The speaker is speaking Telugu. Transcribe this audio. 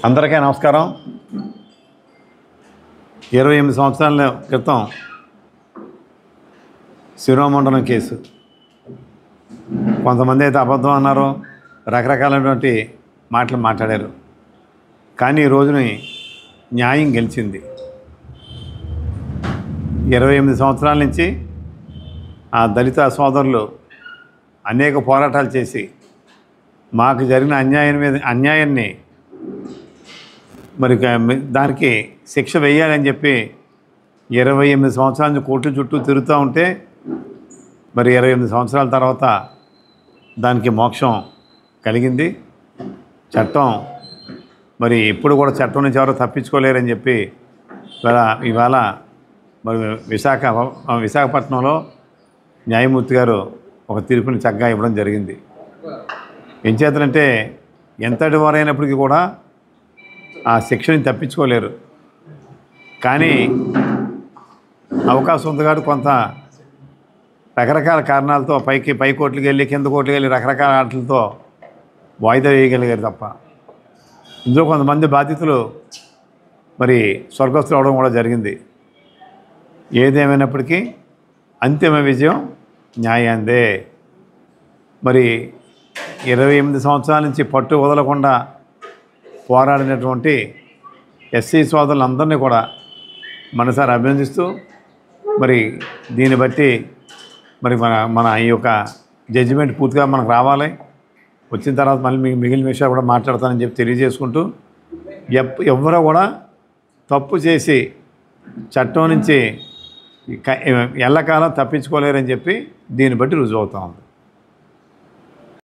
అందరికీ నమస్కారం. 28 సంవత్సరాల క్రితం శిరోమండలం కేసు, కొంతమంది అయితే అబద్ధం అన్నారు, రకరకాలైనటువంటి మాటలు మాట్లాడారు. కానీ ఈ రోజుని న్యాయం గెలిచింది. 28 సంవత్సరాల నుంచి ఆ దళిత సోదరులు అనేక పోరాటాలు చేసి మాకు జరిగిన అన్యాయాన్ని మరి దానికి శిక్ష వేయాలని చెప్పి 28 సంవత్సరాల నుంచి కోర్టు చుట్టూ తిరుగుతూ ఉంటే మరి 28 సంవత్సరాల తర్వాత దానికి మోక్షం కలిగింది. చట్టం మరి ఎప్పుడు కూడా చట్టం నుంచి ఎవరు తప్పించుకోలేరని చెప్పి ఇవాళ మరి విశాఖపట్నంలో న్యాయమూర్తి గారు ఒక తీర్పుని చక్కగా ఇవ్వడం జరిగింది. ఏం చేతనంటే ఎంతటి వారైనప్పటికీ కూడా ఆ శిక్షని తప్పించుకోలేరు. కానీ అవకాశం ఉంది కాబట్టి కొంత రకరకాల కారణాలతో పై కోర్టులకు వెళ్ళి కింద కోర్టులకు వెళ్ళి రకరకాల ఆటలతో వాయిదా వేయగలిగారు తప్ప ఇందులో కొంతమంది బాధితులు మరి స్వర్గస్థులు అవడం కూడా జరిగింది. ఏదేమైనప్పటికీ అంతిమ విజయం న్యాయాందే. మరి 28 సంవత్సరాల నుంచి పట్టు వదలకుండా పోరాడినటువంటి ఎస్సీ సోదరులందరినీ కూడా మనసారి అభినందిస్తూ మరి దీన్ని బట్టి మరి మన ఈ యొక్క జడ్జిమెంట్ పూర్తిగా మనకు రావాలి. వచ్చిన తర్వాత మళ్ళీ మిగిలిన విషయాలు కూడా మాట్లాడతానని చెప్పి తెలియజేసుకుంటూ ఎవ్వరూ కూడా తప్పు చేసి చట్టం నుంచి ఎల్లకాలం తప్పించుకోలేరని చెప్పి దీన్ని బట్టి రుజువు అవుతా ఉంది.